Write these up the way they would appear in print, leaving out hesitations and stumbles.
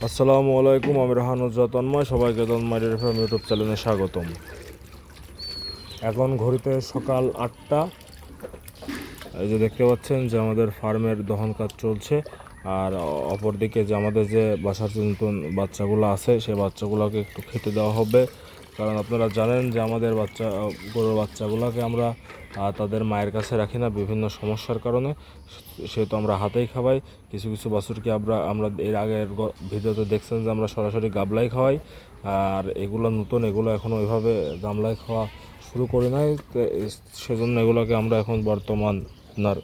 আসসালামু আলাইকুম, আমি রাহানুজ্জাহ তন্ময়। সবাইকে তন্ময় ডেইরি ফার্ম ইউটিউব চ্যানেলে স্বাগতম। এখন ঘড়িতে সকাল 8টা। এই যে দেখতে পাচ্ছেন যে আমাদের ফার্মের দহন কাজ চলছে, আর অপরদিকে যে আমাদের যে বাসার নতুন বাচ্চাগুলো আছে সেই বাচ্চাগুলোকে একটু খেতে দেওয়া হবে। কারণ আপনারা জানেন যে আমাদের গরুর বাচ্চাগুলোকে আমরা তাদের মায়ের কাছে রাখি না বিভিন্ন সমস্যার কারণে, সেহেতু আমরা হাতেই খাওয়াই। কিছু কিছু বাছুরকে আমরা এর আগের ভিডিওতে দেখছেন যে আমরা সরাসরি গাবলাই খাওয়াই, আর এগুলো নতুন, এগুলো এখনও ওইভাবে গামলায় খাওয়া শুরু করি নাই। সেজন্য এগুলোকে আমরা এখন বর্তমান আপনার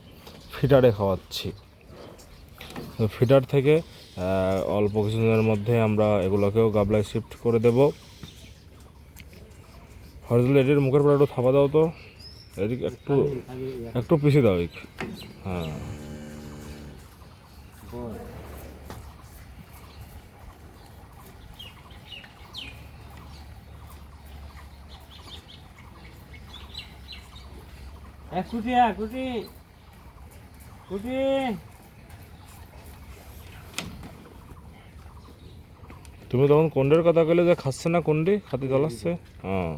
ফিডারে খাওয়াচ্ছি। ফিডার থেকে অল্প কিছুদিনের মধ্যে আমরা এগুলোকেও গাবলায় শিফট করে দেব। হরজুল এটির মুখের পর একটু থাপা দাও তো, এদিক একটু একটু পিছিয়ে দাও। হ্যাঁ, তুমি তখন কোন্ডের কথা কইলে যে খাচ্ছে না, কোন্ডি খাতি চলাচ্ছে। হ্যাঁ,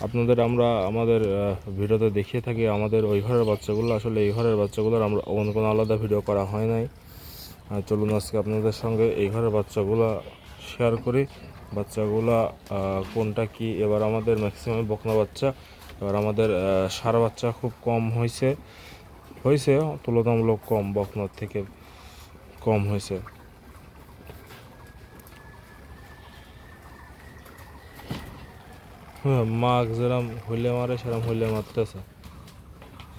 আপনাদের আমরা আমাদের ভিডিওতে দেখিয়ে থাকি আমাদের ওই ঘরের বাচ্চাগুলো। আসলে এই ঘরের বাচ্চাগুলোর আমরা অন্য কোনো আলাদা ভিডিও করা হয় নাই। চলুন আজকে আপনাদের সঙ্গে এই ঘরের বাচ্চাগুলো শেয়ার করি। বাচ্চাগুলা কোনটা কি। এবার আমাদের ম্যাক্সিমাম বকনা বাচ্চা, এবার আমাদের ষাঁড় বাচ্চা খুব কম হয়েছে তুলনামূলক কম, বকনার থেকে কম হয়েছে। হ্যাঁ, মাঘ যেরম হইলে মারে সেরম হইলে মারতেছে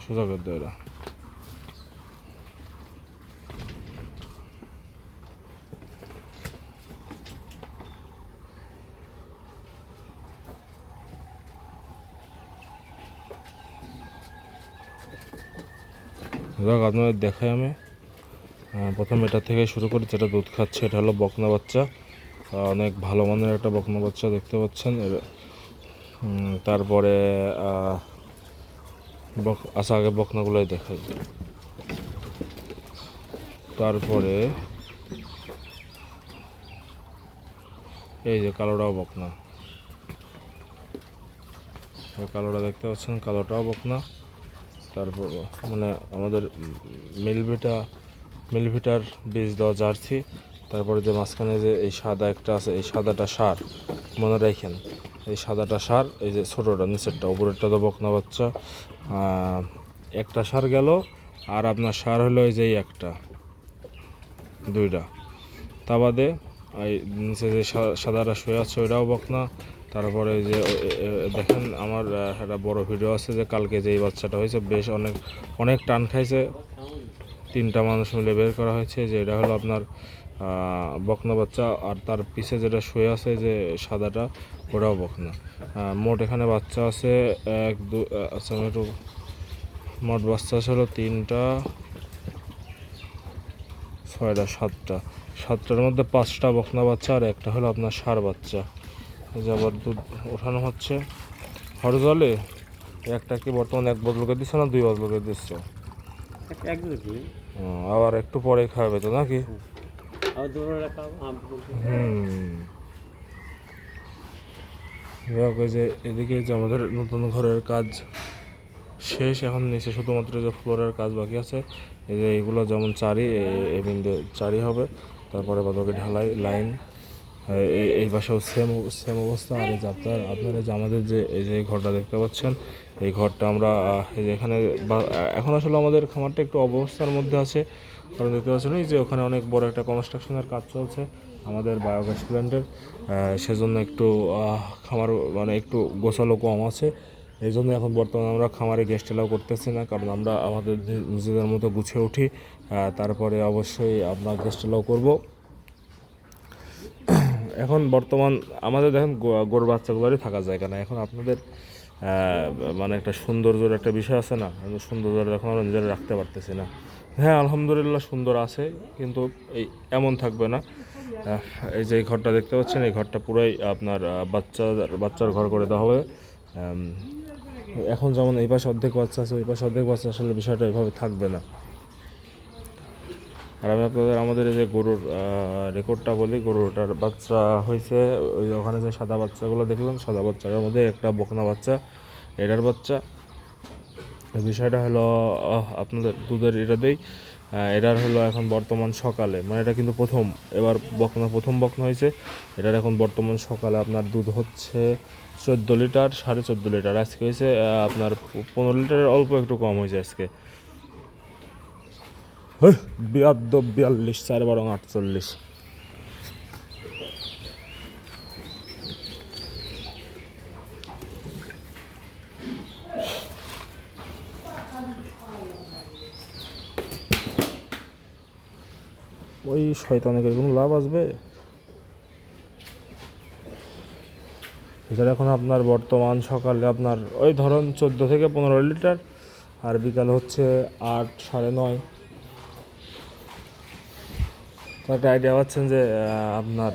সোজা করে দেয় এরা। যাক, আপনাদের দেখাই আমি। প্রথম এটা থেকে শুরু করি, যেটা দুধ খাচ্ছে। এটা হলো বকনা বাচ্চা, অনেক ভালো মানের একটা বকনা বাচ্চা দেখতে পাচ্ছেন। তারপরে আচ্ছা, আগে বকনাগুলোই দেখাই। তারপরে এই যে কালোটাও বকনা, কালোটা দেখতে পাচ্ছেন, কালোটাও বকনা। তারপর মানে আমাদের মিলভিটার বীজ দেওয়া জার্সি। তারপরে যে মাঝখানে যে এই সাদা একটা আছে, এই সাদাটা সার, মনে রাখেন। এই সাদাটা সার, এই যে ছোটোটা নিচেরটা, উপরেরটা তো বকনা বাচ্চা। একটা সার গেল, আর আপনার সার হলো এই যে একটা দুইটা। তা বাদে এই নিচে যে সাদাটা শুয়ে আছে ওইটাও বকনা। তারপরে যে দেখেন আমার একটা বড় ভিডিও আছে যে কালকে যে এই বাচ্চাটা হয়েছে, বেশ অনেক অনেক টান খাইছে। 3টা মানুষ মিলে বের করা হয়েছে যে এটা হলো আপনার বকনা বাচ্চা। আর তার পিছে যেটা শুয়ে আছে যে সাদাটা, ওটাও বকনা। মোট এখানে বাচ্চা আছে আচ্ছা আমি একটু, মোট বাচ্চা আছে হলো 3টা, 6টা, 7টার মধ্যে 5টা বকনা বাচ্চা আর একটা হলো আপনার ষাঁড় বাচ্চা। এই যে আবার দুধ ওঠানো হচ্ছে হরজলে। একটা কি বর্তমান 1 বদলকে দিচ্ছে না 2 বদলকে দিচ্ছে? আবার একটু পরে খাবে তো নাকি? যে এদিকে যে আমাদের নতুন ঘরের কাজ শেষ, এখন নিচে শুধুমাত্র যে ফ্লোরের কাজ বাকি আছে। এই যে এইগুলো যেমন এই বিন্দু চারি হবে, তারপরে বাদকে ঢালাই লাইন। এই পাশেও সেম অবস্থা। আর এই যে আপনারা যে আমাদের যে এই যে ঘরটা দেখতে পাচ্ছেন, এই ঘরটা আমরা এই যে এখানে এখন আসলে আমাদের খামারটা একটু অবস্থার মধ্যে আছে। কারণ দেখতে পাচ্ছেন এই যে ওখানে অনেক বড় একটা কনস্ট্রাকশনের কাজ চলছে আমাদের বায়োগ্যাস প্ল্যান্টের। সেজন্য একটু খামার মানে একটু গোছালো কম আছে। এই জন্য এখন বর্তমানে আমরা খামারে গেস্ট এলাও করতেছি না, কারণ আমরা আমাদের নিজেদের মতো গুছিয়ে উঠি। তারপরে অবশ্যই আমরা গেস্ট এলাও করবো। এখন বর্তমান আমাদের দেখেন গরুর বাচ্চাগুলোরই থাকার জায়গা না। এখন আপনাদের মানে একটা সৌন্দর্যের একটা বিষয় আছে না, সৌন্দর্য এখন আমরা নিজেরা রাখতে পারতেছি না। হ্যাঁ, আলহামদুলিল্লাহ সুন্দর আছে, কিন্তু এই এমন থাকবে না। এই যে ঘরটা দেখতে পাচ্ছেন, এই ঘরটা পুরাই আপনার বাচ্চার ঘর করে দেওয়া হবে। এখন যেমন এই পাশে অর্ধেক বাচ্চা আছে, ওই পাশে অর্ধেক বাচ্চা, আসলে বিষয়টা এভাবে থাকবে না। আর আমি আপনাদের আমাদের এই যে গরুর রেকর্ডটা বলি। গরুটার বাচ্চা হয়েছে, ওই ওখানে যে সাদা বাচ্চাগুলো দেখলাম, সাদা বাচ্চার মধ্যে একটা বকনা বাচ্চা, এটার বাচ্চা। বিষয়টা হলো আপনাদের দুধের এটা দেই, এটার হলো এখন বর্তমান সকালে, মানে এটা কিন্তু এবার প্রথম বকনা হয়েছে। এটার এখন বর্তমান সকালে আপনার দুধ হচ্ছে 14 লিটার, 14.5 লিটার। আজকে হয়েছে আপনার 15 লিটারের অল্প একটু কম হয়েছে আজকে। 42, 4 12 48। ওই শয়তানের কোনো লাভ আসবে? এটার এখন আপনার বর্তমান সকালে আপনার ওই ধরুন 14 থেকে 15 লিটার, আর বিকাল হচ্ছে 8 9:30। তো একটা আইডিয়া পাচ্ছেন যে আপনার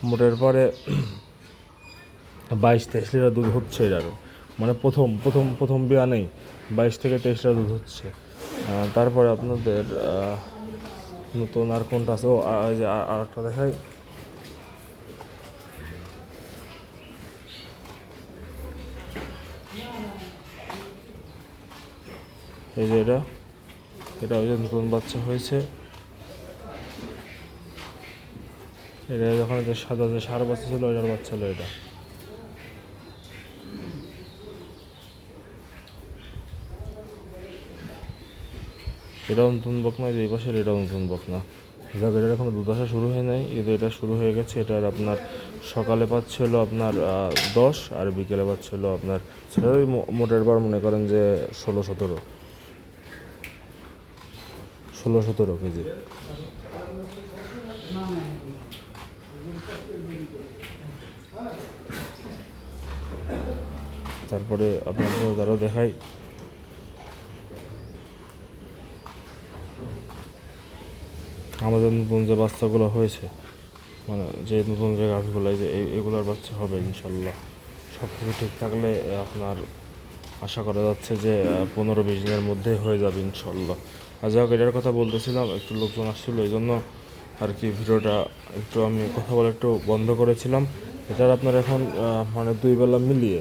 মোটের পরে 22-23 লিটার দুধ হচ্ছে এটারও, মানে প্রথম বিয়া নেই, 22 থেকে 23 লিটার দুধ হচ্ছে। তারপরে আপনাদের নতুন আর কোনটা আছে, ও যে আর একটা দেখাই। এই যে এটা ওই যে নতুন বাচ্চা হয়েছে। এটা যখন যে সাদা যে সার বাচ্চা ছিল, ওইটার বাচ্চা হলো এটা। এটাও নতুন বকনা, যে এই পাশের এটাও নতুন বকনা। যাক, এটার এখনো দুধ আসা শুরু হয় নাই, কিন্তু এটা শুরু হয়ে গেছে। এটার আপনার সকালে পাচ্ছিল আপনার 10, আর বিকেলে পাচ্ছিল আপনার ওই মোটের বার মনে করেন যে 16-17 কেজি। তারপরে আপনাদের তারা দেখাই আমাদের নতুন যে বাচ্চাগুলো হয়েছে, মানে যে নতুন যে গাছগুলো, যে এগুলোর বাচ্চা হবে ইনশাল্লাহ। সব কিছু ঠিক থাকলে আপনার আশা করা যাচ্ছে যে 15-20 দিনের মধ্যে হয়ে যাবে ইনশাল্লাহ। আর যাই হোক, এটার কথা বলতেছিলাম, একটু লোকজন আসছিলো, এই জন্য আর কি ভিডিওটা একটু আমি কথা বলে একটু বন্ধ করেছিলাম। এটার আপনার এখন মানে 2 বেলা মিলিয়ে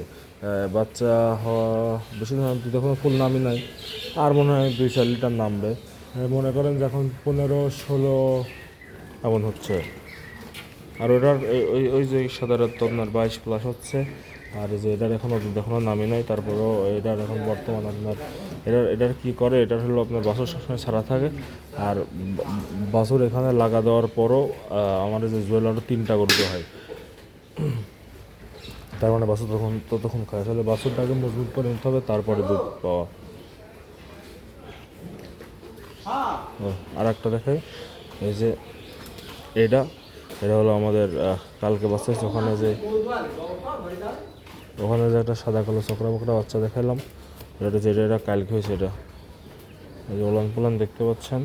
বাচ্চা হওয়া বেশি দিন দুধ এখনো ফুল নামি নাই, আর মনে হয় 2-4 লিটার নামবে। মনে করেন যে এখন 15-16 এমন হচ্ছে। আর ওটার ওই যে সাধারণত আপনার 22+ হচ্ছে। আর এই যে এটার এখনও নামি নাই, তারপরেও এটার এখন বর্তমান আপনার এটার কী করে, এটার হলো আপনার বাছুর সবসময় ছাড়া থাকে। আর বাছুর এখানে লাগা দেওয়ার পরও আমাদের যে জুয়েলারও 3টা গরুতে হয়, তার মানে বাছুর ততক্ষণ খায়। তাহলে বাছুরটাকে মজবুত করে নিতে হবে, তারপরে দুধ পাওয়া। আর একটা দেখাই, এই যে এটা হলো আমাদের কালকে বাচ্চা হচ্ছে। ওখানে যে একটা সাদা কালো চকরা বকরা বাচ্চা দেখালাম, এটা কালকে হয়েছে। এটা এই যে ওলান পোলান দেখতে পাচ্ছেন।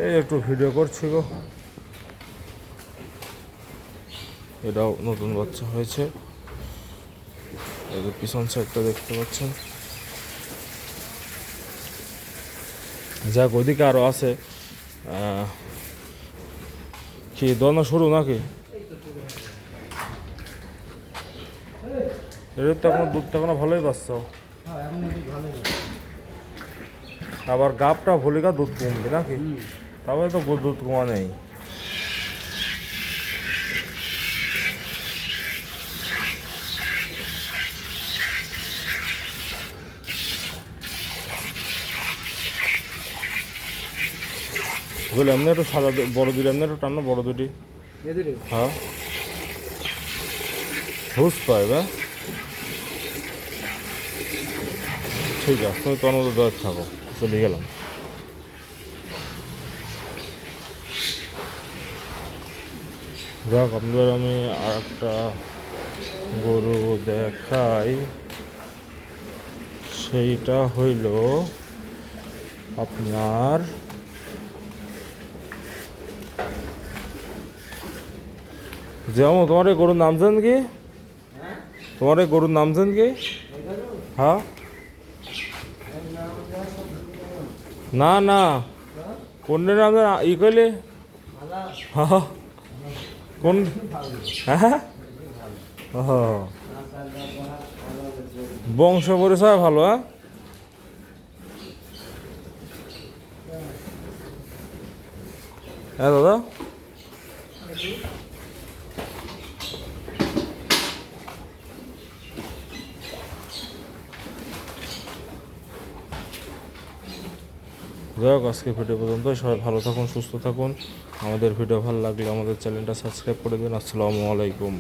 এই একটু ভিডিও করছি গো। এটাও নতুন বাচ্চা হয়েছে, এই যে পিছন সাইডটা দেখতে পাচ্ছেন। যাক, ওইদিকে আরও আছে। কি দোনো শুরু নাকি? এদের তো এখনো দুধটা এখনো ভালোই পাচ্ছ, আবার গাবটা ভলিকা দুধ কমবে নাকি? তারপরে তো দুধ কমা নেই। এমনি একটু সাদা বড় দুটি, এমনি একটু টানো বড় দুটি। হ্যাঁ, হুস পাইবে। ঠিক আছে, তুমি তোমার মতো দশ থাকো, চলে গেলাম। যাক, আপনাদের আমি আর একটা গরু দেখাই। সেইটা হইল আপনার যেমন তোমার এই গরুর নাম জানেন কি? তোমার এই গরুর নাম জানেন কি? হ্যাঁ, না না, কোনটার নাম ই কইলে? হ্যাঁ, কোন? হ্যাঁ, বংশ পরিচয় ভালো। হ্যাঁ, হ্যাঁ দাদা, যাই হোক আজকে ভিডিও পর্যন্ত। সবাই ভালো থাকুন, সুস্থ থাকুন। আমাদের ভিডিও ভালো লাগলে আমাদের চ্যানেলটা সাবস্ক্রাইব করে দিন। আসসালামু আলাইকুম।